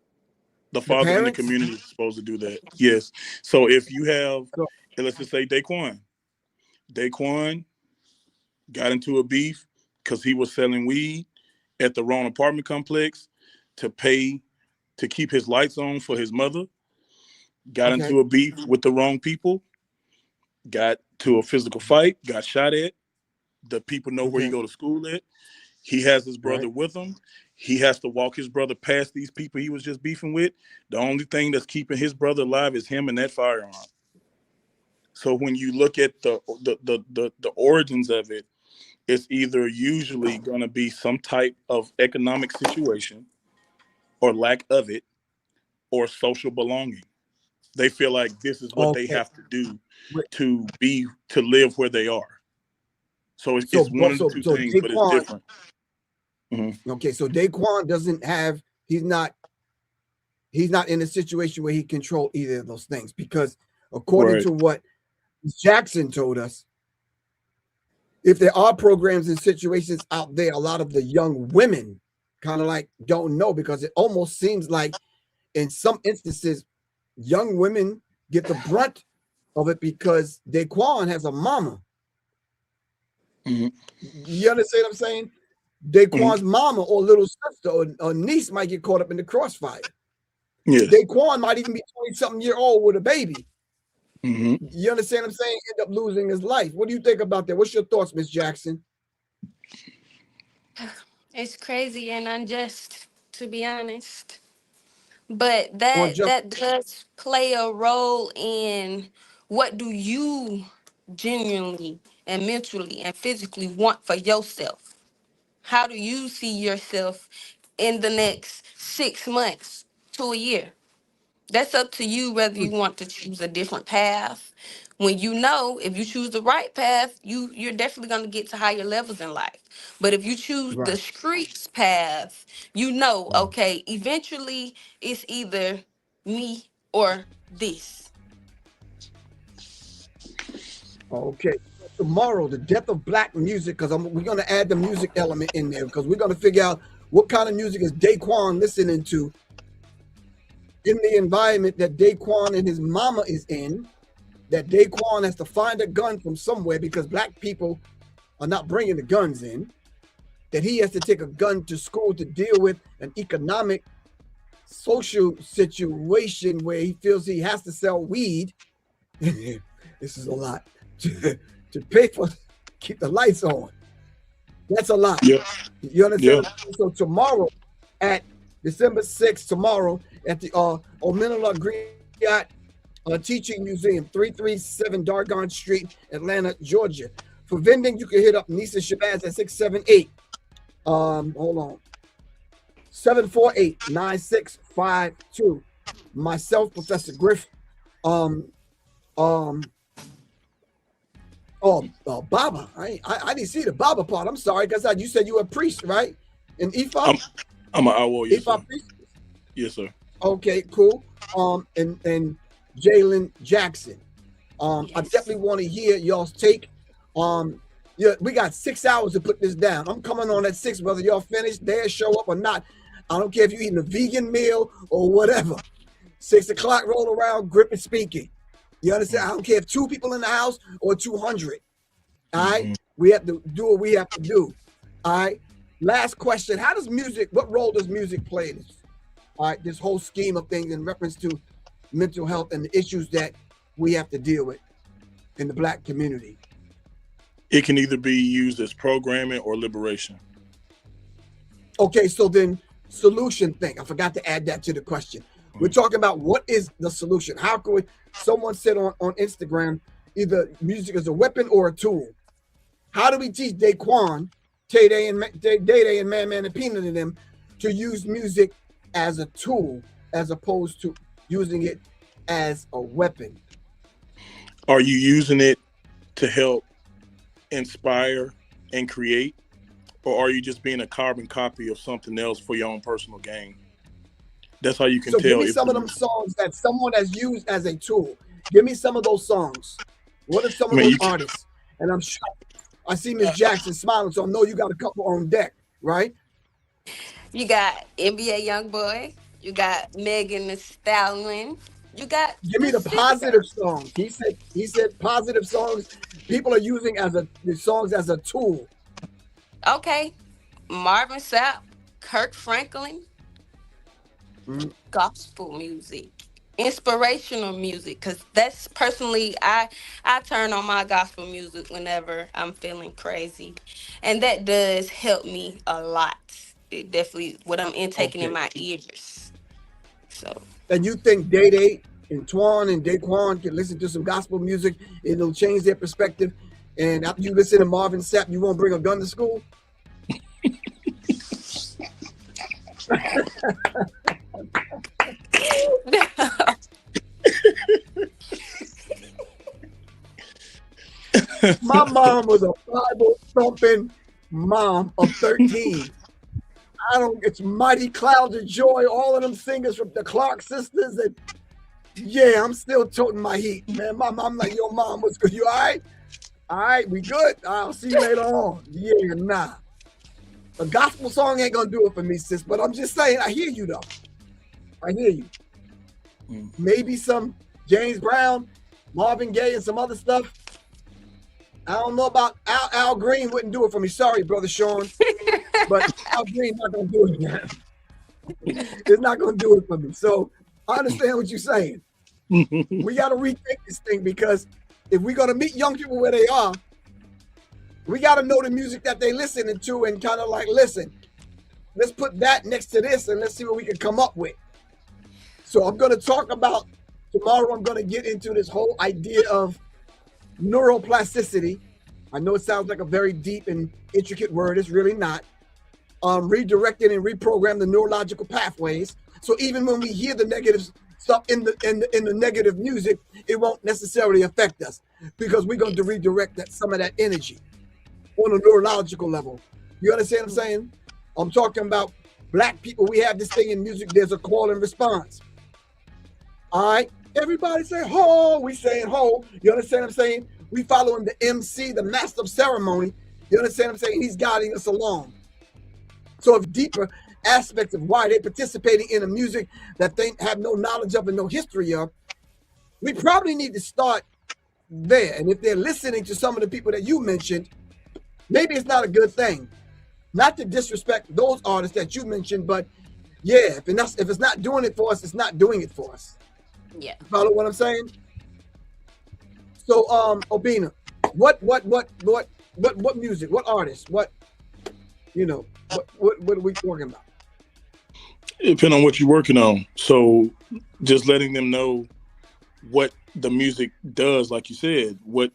The
The
father in the
parents?
community is supposed to do that. Yes. So if you have,
So,
and let's just say Daquan got into a beef because he was selling weed at the wrong apartment complex to keep his lights on for his mother. Got
okay,
into a beef with the wrong people. Got to a physical fight. Got shot at. The people know where he
okay,
go to school at. He has his brother
right.
with him. He has to walk his brother past these people he was just beefing with. The only thing that's keeping his brother alive is him and that firearm. So when you look at the origins of it, it's either usually going to be some type of economic situation or lack of it, or social belonging. They feel like this is what they
Okay.
have to do
Wait,
to live where they are. So
So,
it's one of the two things, but it's
Daquan,
different. Mm-hmm.
okay, so Daquan doesn't have, he's not in a situation where he control either of those things because according
Right.
to what Jackson told us, if there are programs and situations out there, a lot of the young women kind of like don't know because it almost seems like in some instances, young women get the brunt of it because Daquan has a mama.
Mm-hmm.
You understand what I'm saying?
Mm-hmm.
Daquan's mama or little sister or niece might get caught up in the crossfire.
Yes.
Daquan might even be 20-something year old with a baby.
Mm-hmm.
You understand what I'm saying? End up losing his life. What do you think about that? What's your thoughts, Miss Jackson?
It's crazy and unjust, to be honest. But
On just
that does play a role in what do you genuinely and mentally and physically want for yourself. How do you see yourself in the next 6 months to a year? That's up to you whether you want to choose a different path. When you know if you choose the right path, you're definitely going to get to higher levels in life. But if you choose the
right.
streets path, you know, okay, eventually it's either me or this.
Okay. Tomorrow, the death of black music, because we're going to add the music element in there because we're going to figure out what kind of music is Daquan listening to in the environment that Daquan and his mama is in. That Daquan has to find a gun from somewhere because black people are not bringing the guns in. That he has to take a gun to school to deal with an economic, social situation where he feels he has to sell weed. This is a lot to pay for, keep the lights on. That's a lot.
Yeah.
You understand?
Yeah.
So tomorrow at December 6th, tomorrow at the Ominala Griot Teaching Museum, 337 Dargon Street, Atlanta, Georgia. For vending, you can hit up Nisa Shabazz at 678. Hold on. 748-9652. Myself, Professor Griff. Baba. I didn't see the Baba part. I'm sorry, because you said you were a priest, right? In Ifa?
I'm an owl, yes, sir.
Ifa priest?
Yes, sir.
Okay, cool. And Jalen Jackson. I
Yes.
definitely want to hear y'all's take. Yeah, we got 6 hours to put this down. I'm coming on at 6, whether y'all finish, there, show up or not. I don't care if you're eating a vegan meal or whatever. 6 o'clock roll around, Grip is speaking. You understand? I don't care if 2 people in the house or 200. All right? We have to do what we have to do. All right? last question: how does music? What role does music play in this? All right, this whole scheme of things in reference to mental health and the issues that we have to deal with in the Black community.
It can either be used as programming or liberation.
Okay, so then solution thing. I forgot to add that to the question. We're talking about what is the solution. How could we, someone said on Instagram, either music is a weapon or a tool. How do we teach Daquan, Tay and Man and Peanut and them to use music as a tool as opposed to using it as a weapon?
Are you using it to help inspire and create, or are you just being a carbon copy of something else for your own personal gain? That's how you can tell.
So give me some of them songs that someone has used as a tool. Give me some of those songs. What are some of those artists? And I'm sure I see Miss Jackson smiling, so I know you got a couple on deck, right?
You got NBA YoungBoy. You got Megan Thee Stallion. You got.
Give me the positive songs. He said positive songs. People are using the songs as a tool.
Okay, Marvin Sapp, Kirk Franklin, gospel music, inspirational music. Cause that's personally, I turn on my gospel music whenever I'm feeling crazy, and that does help me a lot. It definitely what I'm intaking in my ears. So.
And you think Day and Twan and Daquan can listen to some gospel music, it'll change their perspective. And after you listen to Marvin Sapp, you won't bring a gun to school? My mom was a Bible thumping mom of 13. It's Mighty Clouds of Joy, all of them singers from the Clark sisters. And yeah, I'm still toting my heat, man. My mom like, your mom was good. You all right? All right, we good? I'll see you later on. Yeah, nah. A gospel song ain't gonna do it for me, sis. But I'm just saying, I hear you though. I hear you. Maybe some James Brown, Marvin Gaye, and some other stuff. I don't know about Al Green wouldn't do it for me. Sorry, brother Sean. But Al Green not gonna do it, man. It's not gonna do it for me. So I understand what you're saying. We gotta rethink this thing, because if we're gonna meet young people where they are, we gotta know the music that they listening to and kind of like, listen, let's put that next to this and let's see what we can come up with. So I'm gonna talk about tomorrow. I'm gonna get into this whole idea of neuroplasticity. I know it sounds like a very deep and intricate word. It's really not. Redirecting and reprogram the neurological pathways. So even when we hear the negative stuff in the negative music, it won't necessarily affect us, because we're going to redirect some of that energy on a neurological level. You understand what I'm saying? I'm talking about Black people. We have this thing in music. There's a call and response. All right. Everybody say ho. We saying ho. You understand what I'm saying? We following the MC, the master of ceremony. You understand what I'm saying? He's guiding us along. So if deeper aspects of why they're participating in a music that they have no knowledge of and no history of, we probably need to start there. And if they're listening to some of the people that you mentioned, maybe it's not a good thing. Not to disrespect those artists that you mentioned, but yeah, if it's not doing it for us, it's not doing it for us.
Yeah.
Follow what I'm saying? So, Obina, what music, what artist, what are we talking about?
Depending on what you're working on. So just letting them know what the music does, like you said, what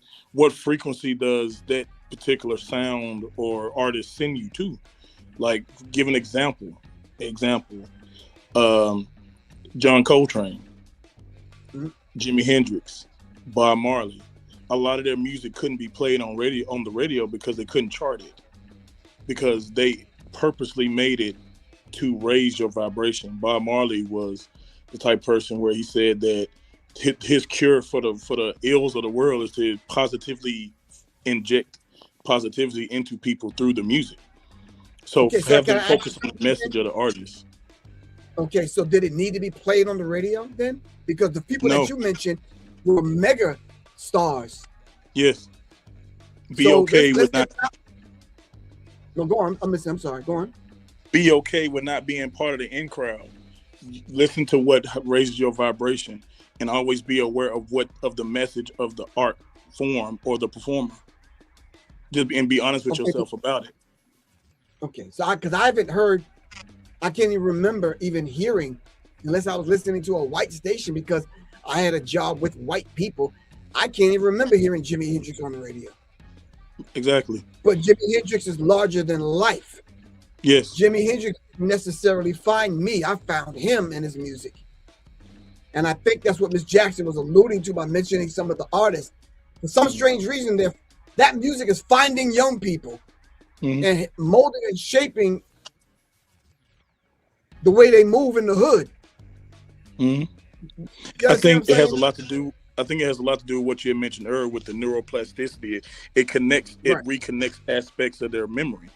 frequency does that particular sound or artist send you to? Like, give an example. John Coltrane, Jimi Hendrix, Bob Marley. A lot of their music couldn't be played on the radio because they couldn't chart it, because they purposely made it to raise your vibration. Bob Marley was the type of person where he said that his cure for the ills of the world is to positively inject positivity into people through the music. So have them focus on the message of the artist.
Okay, so did it need to be played on the radio then? Because the people that you mentioned were mega stars.
Yes. Be okay with not.
No, go on. I'm missing. I'm sorry. Go on.
Be okay with not being part of the in crowd. Listen to what raises your vibration, and always be aware of the message of the art form or the performer. And be honest with
Okay.
yourself about it.
Okay. So because I haven't heard, I can't even remember even hearing, unless I was listening to a white station because I had a job with white people. I can't even remember hearing Jimi Hendrix on the radio.
Exactly.
But Jimi Hendrix is larger than life.
Yes.
Jimi Hendrix didn't necessarily find me. I found him in his music. And I think that's what Miss Jackson was alluding to by mentioning some of the artists. For some strange reason, that music is finding young people and molding and shaping the way they move in the hood.
I think it has a lot to do. I think it has a lot to do with what you had mentioned earlier with the neuroplasticity. It connects, it reconnects aspects of their memory.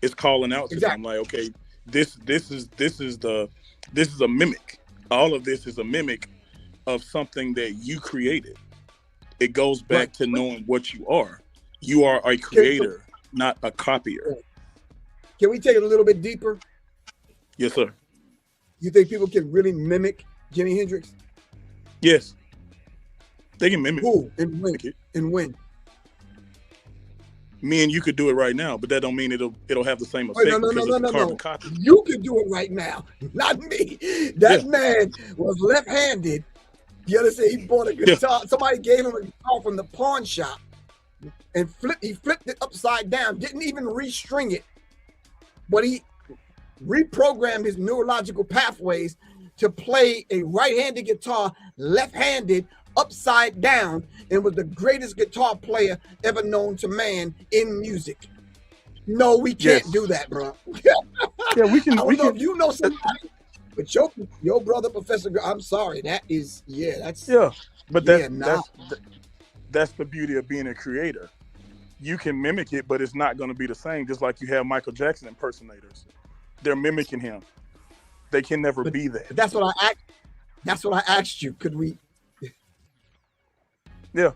It's calling out to them like, okay, this is a mimic. All of this is a mimic of something that you created. It goes back to knowing what you are. You are a creator, not a copier.
Can we take it a little bit deeper?
Yes, sir.
You think people can really mimic Jimi Hendrix?
Yes. They can mimic.
Who and when? And when?
Me and you could do it right now, but that don't mean it'll have the same effect because it's a carbon copy.
You could do it right now, not me. That man was left-handed. You understand? He bought a guitar. Somebody gave him a guitar from the pawn shop, and he flipped it upside down. Didn't even restring it, but he reprogrammed his neurological pathways to play a right-handed guitar, left-handed, upside down, and was the greatest guitar player ever known to man in music. No, we can't do that, bro.
Yeah, we can.
I don't know if you know somebody, but your brother, Professor, I'm sorry, that's
but that's the beauty of being a creator. You can mimic it, but it's not going to be the same. Just like you have Michael Jackson impersonators, they're mimicking him. They can never be that.
That's what I asked you. Could we?
Yeah,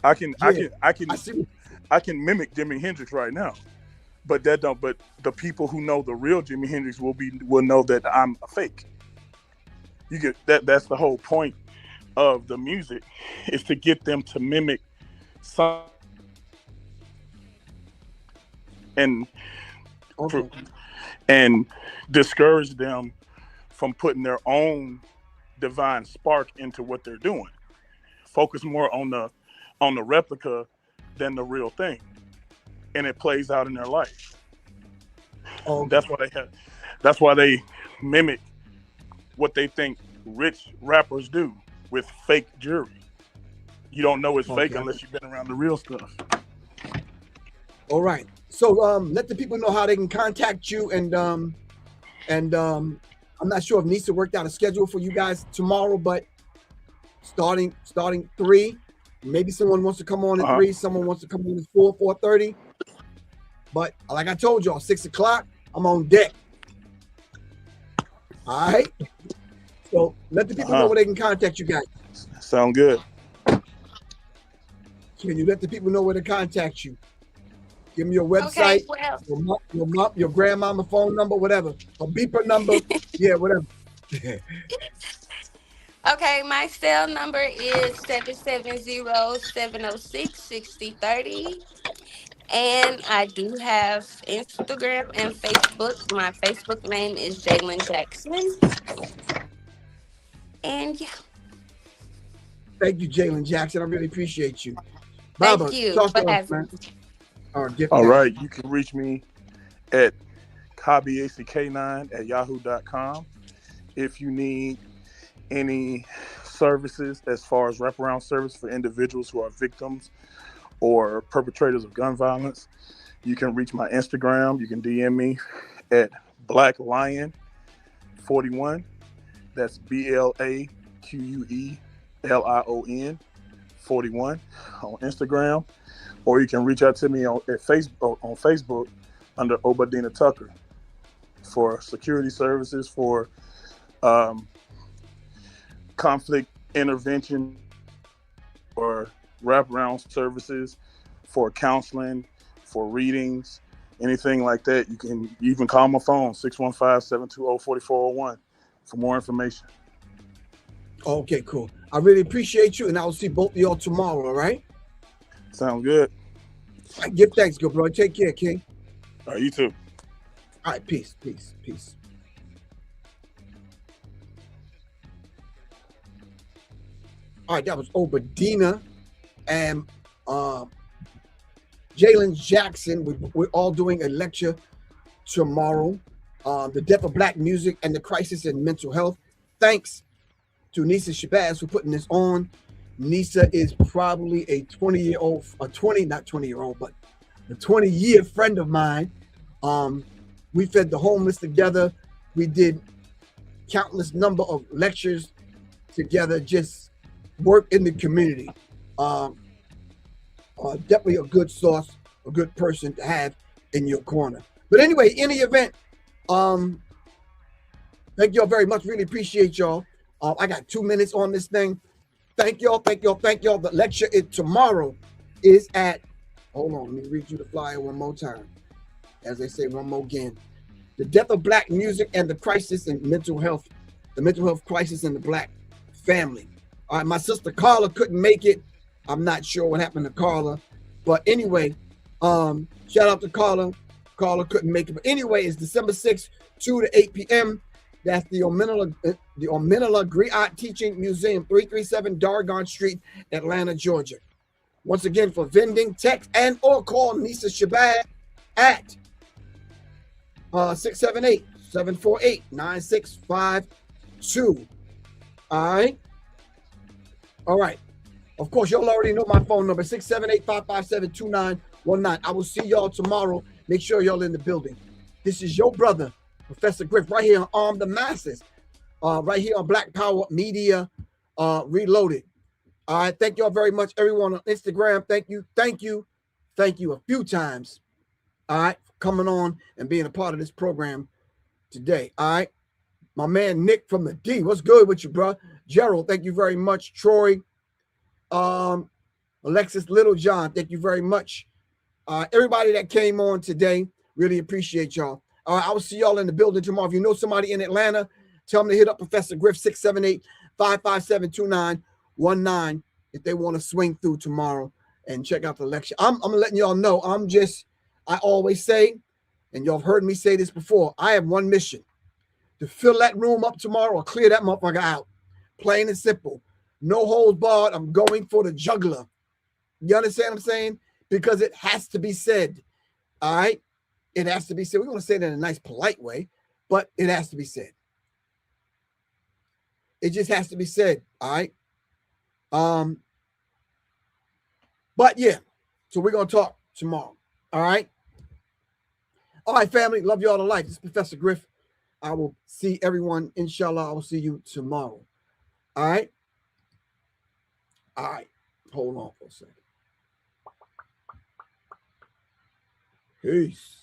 I can mimic Jimi Hendrix right now, but But the people who know the real Jimi Hendrix will know that I'm a fake. You get that? That's the whole point of the music, is to get them to mimic some and discourage them from putting their own divine spark into what they're doing. Focus more on the replica than the real thing, and it plays out in their life. That's why they mimic what they think rich rappers do with fake jewelry. You don't know it's fake unless you've been around the real stuff.
All right. So let the people know how they can contact you, and I'm not sure if Nisa worked out a schedule for you guys tomorrow, but starting 3, maybe someone wants to come on at 3, someone wants to come on at 4:30. But like I told y'all, 6 o'clock, I'm on deck. All right. So let the people know where they can contact you guys.
Sound good.
Can you let the people know where to contact you? Give me your website, your grandmama phone number, whatever, a beeper number, yeah, whatever.
Okay, my cell number is 770-706-6030. And I do have Instagram and Facebook. My Facebook name is Jalen Jackson. And yeah.
Thank you, Jalen Jackson. I really appreciate you.
Thank
Baba,
you
talk
for
to us,
having
man.
me.
All right, you can reach me at kabiack9@yahoo.com. If you need any services as far as wraparound service for individuals who are victims or perpetrators of gun violence, you can reach my Instagram. You can DM me at BlackLion41. That's BLAQUELION 41 on Instagram, or you can reach out to me on Facebook under Obadina Tucker for security services, for conflict intervention, or wraparound services, for counseling, for readings, anything like that, you can call my phone 615-720-4401 for more information.
Okay, cool. I really appreciate you, and I will see both of y'all tomorrow. All right.
Sounds good.
All right, give thanks, good bro. Take care, King.
All right, you too.
All right, peace, peace, peace. All right, that was Obadina and Jalen Jackson. We're all doing a lecture tomorrow. The death of black music and the crisis in mental health. Thanks to Nisa Shabazz for putting this on. Nisa is probably a 20-year-old, but a 20-year friend of mine. We fed the homeless together. We did countless number of lectures together, just work in the community. Definitely a good source, a good person to have in your corner. But anyway, in the event, thank y'all very much. Really appreciate y'all. I got 2 minutes on this thing. Thank y'all, thank y'all, thank y'all. The lecture tomorrow is at, hold on, let me read you the flyer one more time. As they say, one more again. The death of black music and the crisis in mental health, the mental health crisis in the black family. All right, my sister Carla couldn't make it. I'm not sure what happened to Carla. But anyway, shout out to Carla. Carla couldn't make it. But anyway, it's December 6th, 2 to 8 p.m. That's the Omenala Griot Teaching Museum, 337 Dargon Street, Atlanta, Georgia. Once again, for vending, text, and or call Nisa Shabazz at 678-748-9652. All right. All right. Of course, y'all already know my phone number, 678-557-2919. I will see y'all tomorrow. Make sure y'all in the building. This is your brother, Professor Griff, right here on Arm the Masses, right here on Black Power Media Reloaded. All right. Thank y'all very much, everyone on Instagram. Thank you a few times. All right, for coming on and being a part of this program today. All right. My man Nick from the D. What's good with you, bro? Gerald, thank you very much. Troy, Alexis Littlejohn, thank you very much. Everybody that came on today, really appreciate y'all. All right, I will see y'all in the building tomorrow. If you know somebody in Atlanta, tell them to hit up Professor Griff, 678-557-2919 if they want to swing through tomorrow and check out the lecture. I'm letting y'all know, I always say, and y'all have heard me say this before, I have one mission: to fill that room up tomorrow or clear that motherfucker out. Plain and simple. No holds barred. I'm going for the juggler. You understand what I'm saying? Because it has to be said. All right? It has to be said. We want to say it in a nice, polite way, but it has to be said. It just has to be said. All right? But yeah, so we're going to talk tomorrow. All right? All right, family. Love you all to life. This is Professor Griff. I will see everyone. Inshallah, I will see you tomorrow. All right? All right. Hold on for a second. Peace.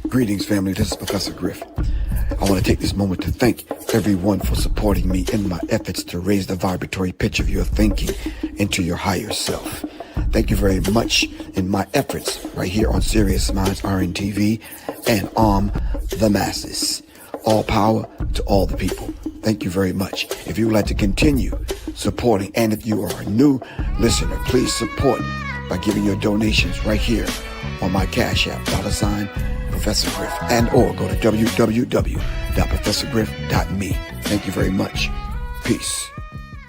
Greetings, family. This is Professor Griff. I want to take this moment to thank everyone for supporting me in my efforts to raise the vibratory pitch of your thinking into your higher self. Thank you very much in my efforts right here on Serious Minds RNTV and the masses. All power to all the people. Thank you very much. If you would like to continue supporting, and if you are a new listener, please support by giving your donations right here on my Cash App, $Professor Griff, and or go to www.professorgriff.me. Thank you very much. Peace.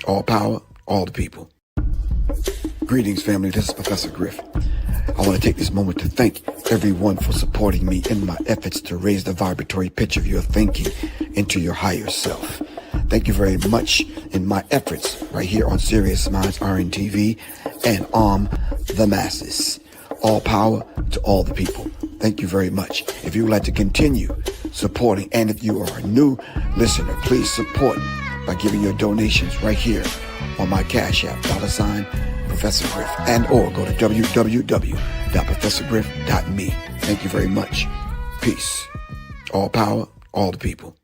All power, all the people. Greetings, family. This is Professor Griff. I want to take this moment to thank everyone for supporting me in my efforts to raise the vibratory pitch of your thinking into your higher self. Thank you very much in my efforts right here on Serious Minds RNTV and the masses. All power to all the people. Thank you very much. If you would like to continue supporting, and if you are a new listener, please support by giving your donations right here on my Cash App, $Professor Griff, and or go to www.professorgriff.me. Thank you very much. Peace. All power, all the people.